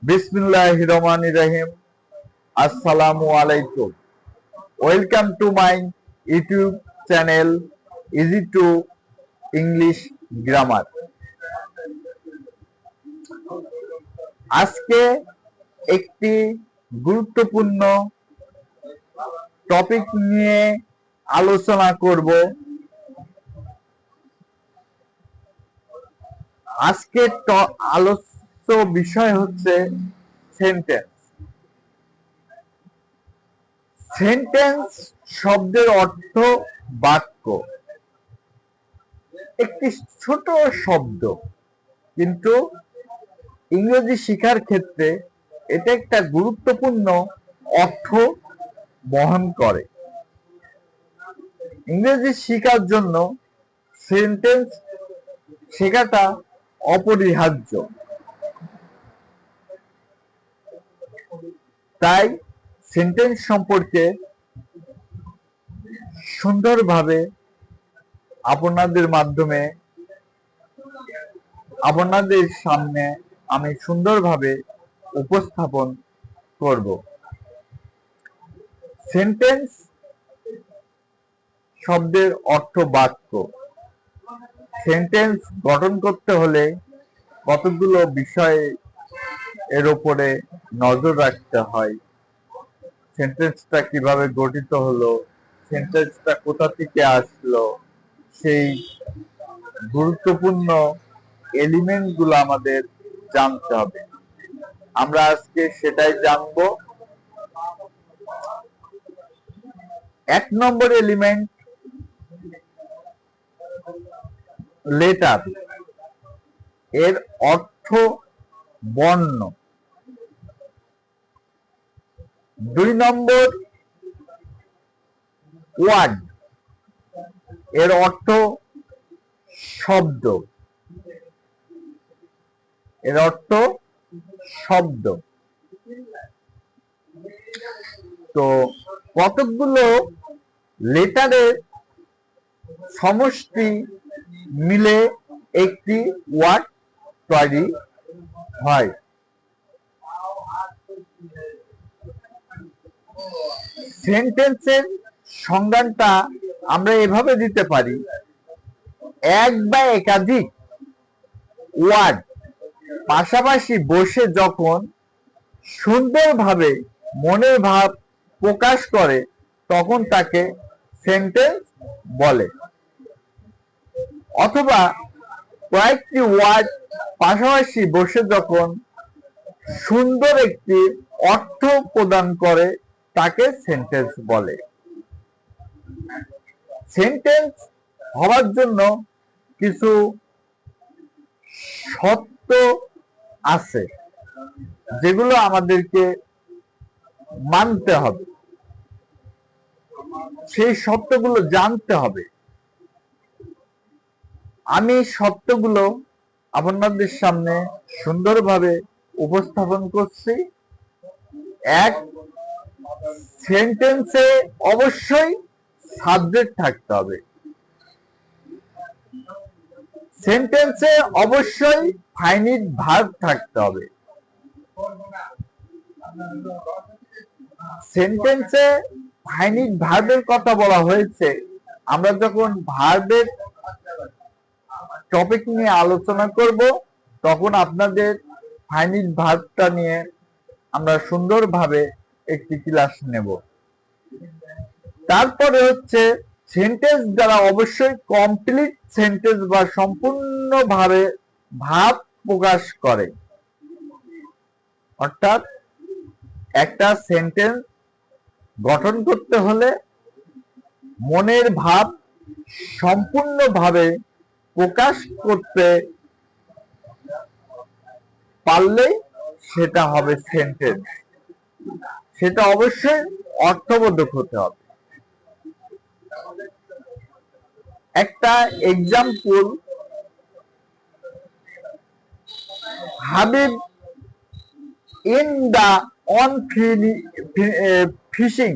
বিসমিল্লাহির রহমানির রহিম। আসসালামু আলাইকুম। Welcome to my YouTube channel easy to English grammar. আজকে একটি গুরুত্বপূর্ণ টপিক নিয়ে আলোচনা করব। আজকে আলোচ্য বিষয় হচ্ছে সেন্টেন্স। সেন্টেন্স শব্দের অর্থ বাক্য। একটি ছোট শব্দ, কিন্তু ইংরেজি শেখার ক্ষেত্রে এটা একটা গুরুত্বপূর্ণ অর্থ বহন করে। ইংরেজি শেখার জন্য সেন্টেন্স শেখাটা অপরিহার্য। তাই সেন্টেন্স সম্পর্কে সুন্দরভাবে আপনাদের মাধ্যমে আপনাদের সামনে আমি সুন্দরভাবে উপস্থাপন করব। সেন্টেন্স শব্দের অর্থ বাক্য। সেন্টেন্স গঠন করতে হলে কতগুলো বিষয় এর উপরে নজর রাখতে হয়। সেন্টেন্সটা কিভাবে গঠিত হলো, সেন্টেন্সটা কোথা থেকে আসলো, সেই গুরুত্বপূর্ণ এলিমেন্ট গুলো আমাদের জানতে হবে। আমরা আজকে সেটাই জানবো। 1 নম্বর এলিমেন্ট লেটার, এর অর্থ বর্ণ। 2 নম্বর ওয়ার্ড, এর অর্থ শব্দ। এর অর্থ শব্দ। তো কতগুলো লেটারের সমষ্টি মিলে একটি ওয়ার্ড তৈরি হয়। সেন্টেন্সের সংজ্ঞাটা আমরা এভাবে দিতে পারি: এক বা একাধিক ওয়ার্ড পাশাপাশি বসে যখন সুন্দরভাবে মনের ভাব প্রকাশ করে তখন তাকে সেন্টেন্স বলে। অথবা কয়েকটি ওয়ার্ড পাশাপাশি বসে যখন সুন্দর একটি অর্থ প্রদান করে তাকে সেন্টেন্স বলে। সেন্টেন্স হওয়ার জন্য কিছু শর্ত আছে যেগুলো আমাদেরকে মানতে হবে, সেই শর্তগুলো জানতে হবে। আমি শর্তগুলো আপনাদের সামনে সুন্দরভাবে উপস্থাপন করছি। 1, সেন্টেন্সে অবশ্যই সাবজেক্ট থাকতে হবে। সেন্টেন্সে অবশ্যই ফাইনিট ভার্ব থাকতে হবে। সেন্টেন্সে ফাইনিট ভার্বের কথা বলা হয়েছে। আমরা যখন ভার্বের টপিক নিয়ে আলোচনা করব তখন আপনাদের ফাইনিট ভার্বটা নিয়ে আমরা সুন্দরভাবে একটি ক্লাস নেব। তারপরে হচ্ছে সেন্টেন্স দ্বারা অবশ্যই কমপ্লিট সেন্টেন্স বা সম্পূর্ণভাবে ভাব প্রকাশ করে। অর্থাৎ একটা সেন্টেন্স গঠন করতে হলে মনের ভাব সম্পূর্ণভাবে প্রকাশ করতে পারলেই সেটা হবে সেন্টেন্স। সেটা অবশ্যই অর্থবোধক হতে হবে। একটা example: Habib in the on fishing.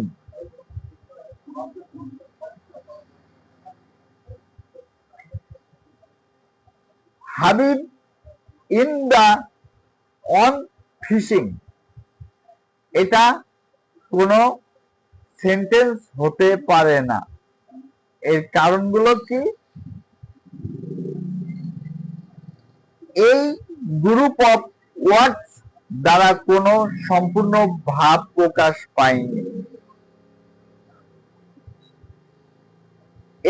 Habib in the on fishing, এটা কোনো সেন্টেন্স হতে পারে না। এর কারণগুলো কি? এই গ্রুপ অফ ওয়ার্ডস দ্বারা কোনো সম্পূর্ণ ভাব প্রকাশ পায়নি।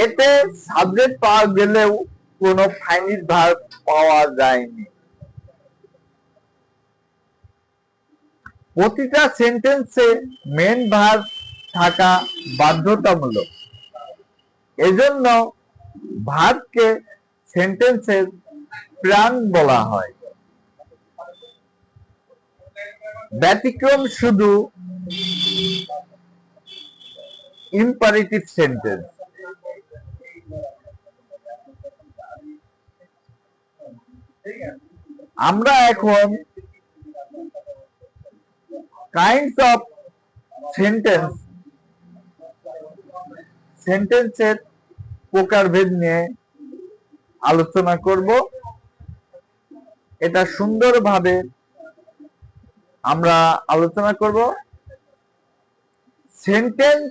এতে সাবজেক্ট পাওয়া গেলেও কোনো ফাইনিট ভার্ব পাওয়া যায়নি। প্রতিটা সেন্টেন্সে মেন ভার্ব থাকা বাধ্যতামূলক। এজন্য ভার্বকে সেন্টেন্সের প্রাণ বলা হয়। ব্যতিক্রম শুধু ইম্পারেটিভ সেন্টেন্স। আমরা এখন কাইন্ডস অফ সেন্টেন্সের প্রকারভেদ নিয়ে আলোচনা করব। এটা সুন্দরভাবে আমরা আলোচনা করব। সেন্টেন্স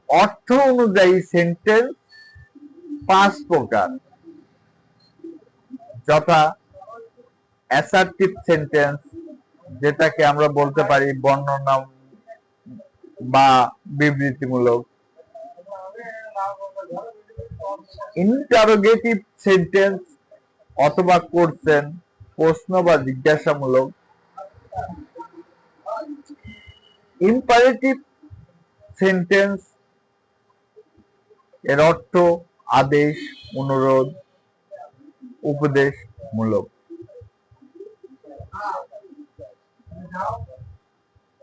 অর্থ অনুযায়ী সেন্টেন্স 5 প্রকার, যথা অ্যাসার্টিভ সেন্টেন্স, যেটাকে আমরা বলতে পারি বর্ণনা বা বিবৃতিমূলক। ইন্টারোগেটিভ সেন্টেন্স অথবা কোশ্চেন, প্রশ্ন বা জিজ্ঞাসামূলক। ইম্পারেটিভ সেন্টেন্স এর অর্থ আদেশ, অনুরোধ, উপদেশমূলক।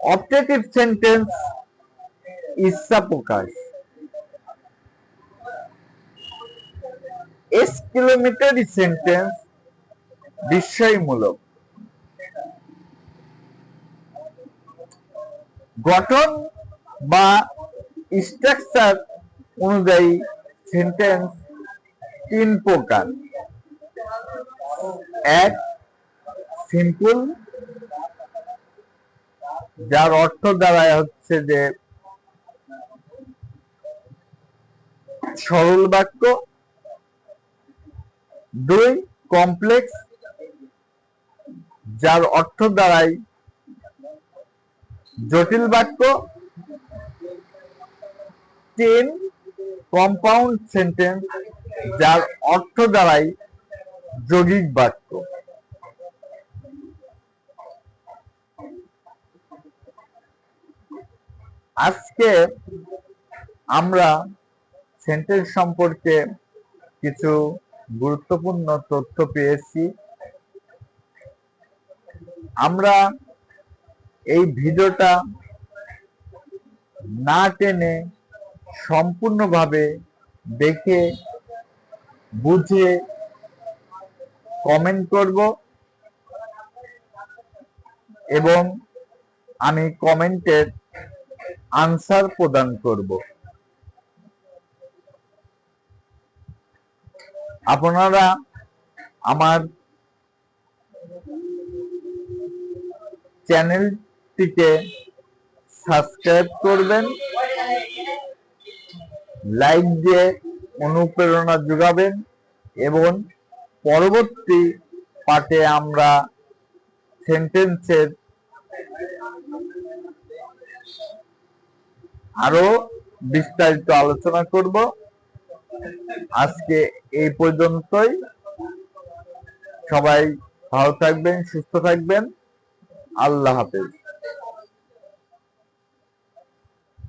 অবজেক্টিভ সেন্টেন্স ইচ্ছা প্রকাশ। Exclamatory sentence বিস্ময়মূলক। গঠন বা স্ট্রাকচার অনুযায়ী সেন্টেন্স 3 প্রকার। 1. সিম্পল, যার অর্থ দাঁড়ায় হচ্ছে যে সরল বাক্য। 2. কমপ্লেক্স, যার অর্থ দাঁড়ায় জটিল বাক্য। 3. কম্পাউন্ড সেন্টেন্স, যার অর্থ দাঁড়ায় যৌগিক বাক্য। আজকে আমরা সেন্টেন্স সম্পর্কে কিছু গুরুত্বপূর্ণ তথ্য পেয়েছি। আমরা এই ভিডিওটা না টেনে সম্পূর্ণভাবে দেখে বুঝে কমেন্ট করব এবং আমি কমেন্টের আনসার প্রদান করব। আপনারা আমার চ্যানেলটিকে সাবস্ক্রাইব করবেন, লাইক দিয়ে অনুপ্রেরণা যোগাবেন এবং পরবর্তী পার্টে আমরা সেন্টেন্সের আরো বিস্তারিত আলোচনা করব। আজকে এই পর্যন্তই। সবাই ভালো থাকবেন, সুস্থ থাকবেন। আল্লাহ হাফেজ।